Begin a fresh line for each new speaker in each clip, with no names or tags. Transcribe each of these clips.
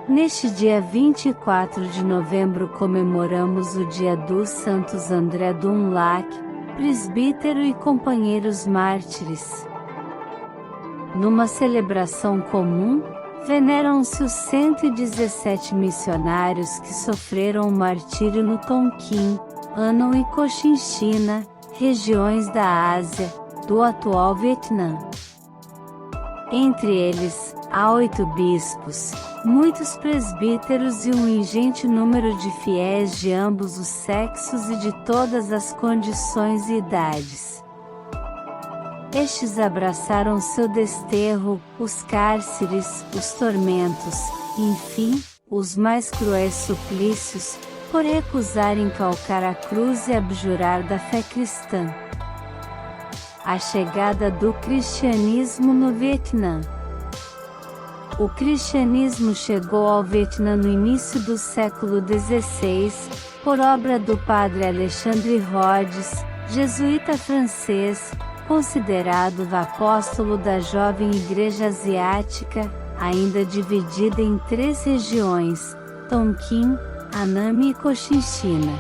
Neste dia 24 de novembro comemoramos o dia dos Santos André Dunlac, presbítero e companheiros mártires. Numa celebração comum, veneram-se os 117 missionários que sofreram o martírio no Tonkin, Annan e Cochinchina, regiões da Ásia, do atual Vietnã. Entre eles, há 8 bispos, muitos presbíteros e um ingente número de fiéis de ambos os sexos e de todas as condições e idades. Estes abraçaram seu desterro, os cárceres, os tormentos, enfim, os mais cruéis suplícios, por recusarem calcar a cruz e abjurar da fé cristã. A chegada do cristianismo no Vietnã. O cristianismo chegou ao Vietnã no início do século XVI, por obra do padre Alexandre Rhodes, jesuíta francês, considerado o apóstolo da jovem Igreja Asiática, ainda dividida em 3 regiões, Tonkin, Annam e Cochinchina.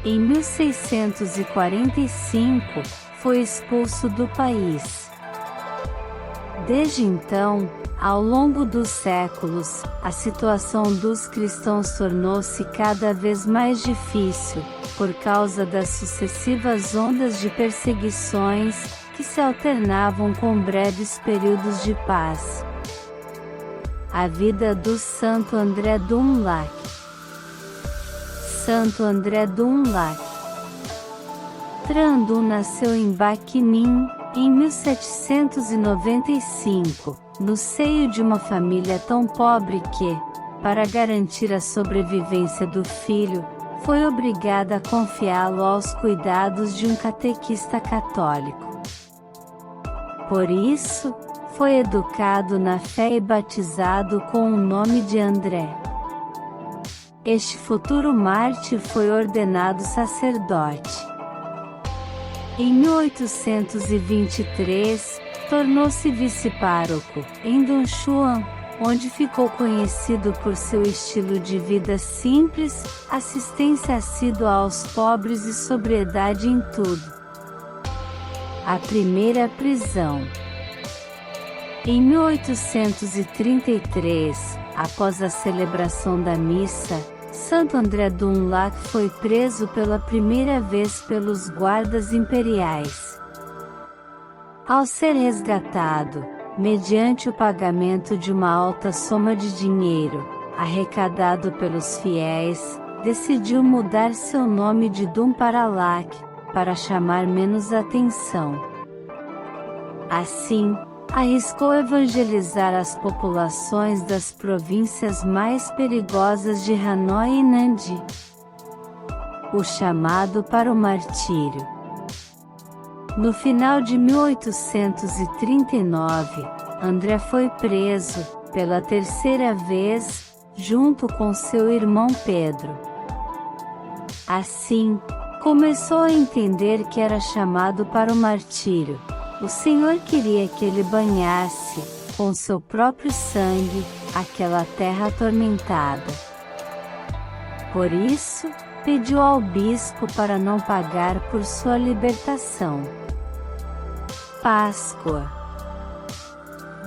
Em 1645, foi expulso do país. Desde então, ao longo dos séculos, a situação dos cristãos tornou-se cada vez mais difícil, por causa das sucessivas ondas de perseguições, que se alternavam com breves períodos de paz. A vida do Santo André Dunlac. Santo André Dunlac. Tran Dun nasceu em Ba Kinh Ninh, em 1795, no seio de uma família tão pobre que, para garantir a sobrevivência do filho, foi obrigada a confiá-lo aos cuidados de um catequista católico. Por isso, foi educado na fé e batizado com o nome de André. Este futuro mártir foi ordenado sacerdote. Em 1823, tornou-se vice-pároco, em Don Xuan, onde ficou conhecido por seu estilo de vida simples, assistência assídua aos pobres e sobriedade em tudo. A primeira prisão. Em 1833, após a celebração da missa, Santo André Dunlac foi preso pela primeira vez pelos guardas imperiais. Ao ser resgatado, mediante o pagamento de uma alta soma de dinheiro, arrecadado pelos fiéis, decidiu mudar seu nome de Dun para Lac, para chamar menos atenção. Assim, arriscou evangelizar as populações das províncias mais perigosas de Hanoi e Nandi. O chamado para o martírio. No final de 1839, André foi preso, pela 3ª vez, junto com seu irmão Pedro. Assim, começou a entender que era chamado para o martírio. O Senhor queria que ele banhasse, com seu próprio sangue, aquela terra atormentada. Por isso, pediu ao bispo para não pagar por sua libertação. Páscoa.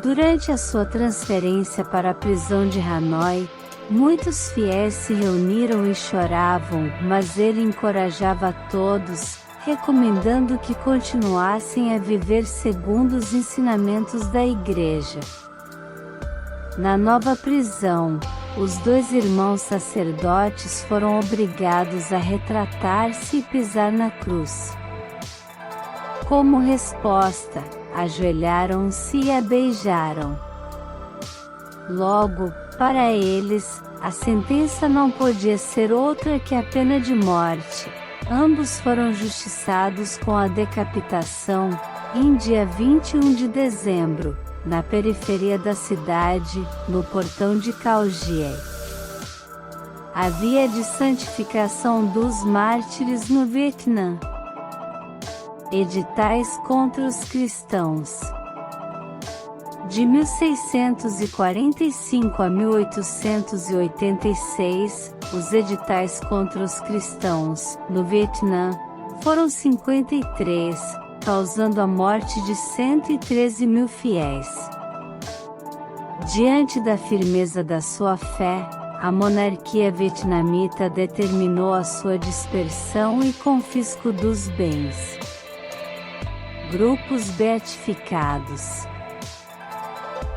Durante a sua transferência para a prisão de Hanoi, muitos fiéis se reuniram e choravam, mas ele encorajava a todos, recomendando que continuassem a viver segundo os ensinamentos da Igreja. Na nova prisão, os 2 irmãos sacerdotes foram obrigados a retratar-se e pisar na cruz. Como resposta, ajoelharam-se e a beijaram. Logo, para eles, a sentença não podia ser outra que a pena de morte. Ambos foram justiçados com a decapitação, em dia 21 de dezembro, na periferia da cidade, no portão de Cao Gie. A via de santificação dos mártires no Vietnã. Editais contra os cristãos. De 1645 a 1886, os editais contra os cristãos, no Vietnã, foram 53, causando a morte de 113 mil fiéis. Diante da firmeza da sua fé, a monarquia vietnamita determinou a sua dispersão e confisco dos bens. Grupos beatificados.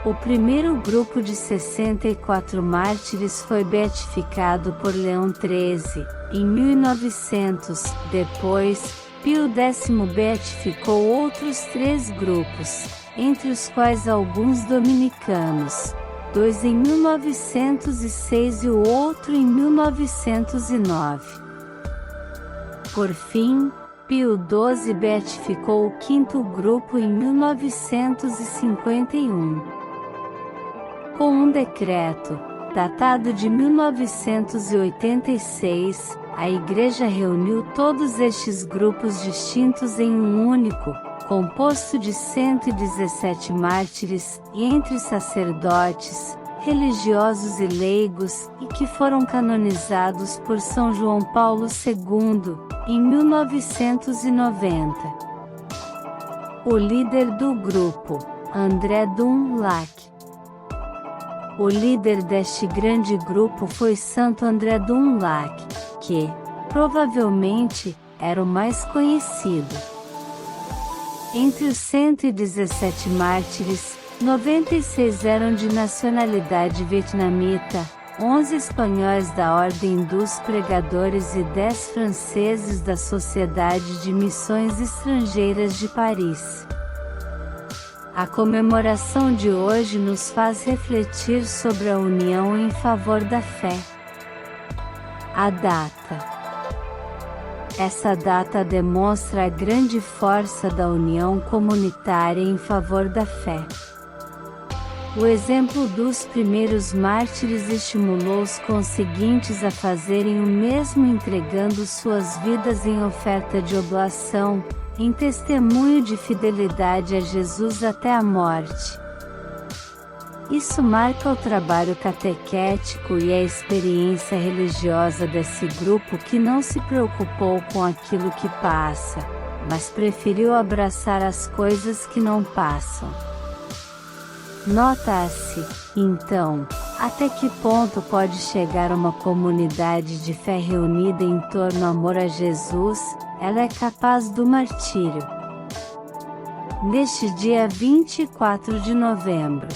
O primeiro grupo de 64 mártires foi beatificado por Leão XIII, em 1900. Depois, Pio X beatificou outros 3 grupos, entre os quais alguns dominicanos, 2 em 1906 e o outro em 1909. Por fim, Pio XII beatificou o 5º grupo em 1951. Com um decreto, datado de 1986, a Igreja reuniu todos estes grupos distintos em um único, composto de 117 mártires, entre sacerdotes, religiosos e leigos, e que foram canonizados por São João Paulo II, em 1990. O líder do grupo, André Dun Lac. O líder deste grande grupo foi Santo André Dun Lac, que, provavelmente, era o mais conhecido. Entre os 117 mártires, 96 eram de nacionalidade vietnamita, 11 espanhóis da Ordem dos Pregadores e 10 franceses da Sociedade de Missões Estrangeiras de Paris. A comemoração de hoje nos faz refletir sobre a união em favor da fé. A data. Essa data demonstra a grande força da união comunitária em favor da fé. O exemplo dos primeiros mártires estimulou os conseguintes a fazerem o mesmo, entregando suas vidas em oferta de oblação, em testemunho de fidelidade a Jesus até a morte. Isso marca o trabalho catequético e a experiência religiosa desse grupo que não se preocupou com aquilo que passa, mas preferiu abraçar as coisas que não passam. Nota-se, então, até que ponto pode chegar uma comunidade de fé reunida em torno ao amor a Jesus. Ela é capaz do martírio. Neste dia 24 de novembro,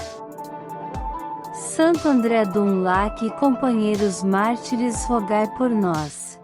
Santo André Dun Lac e companheiros mártires, rogai por nós.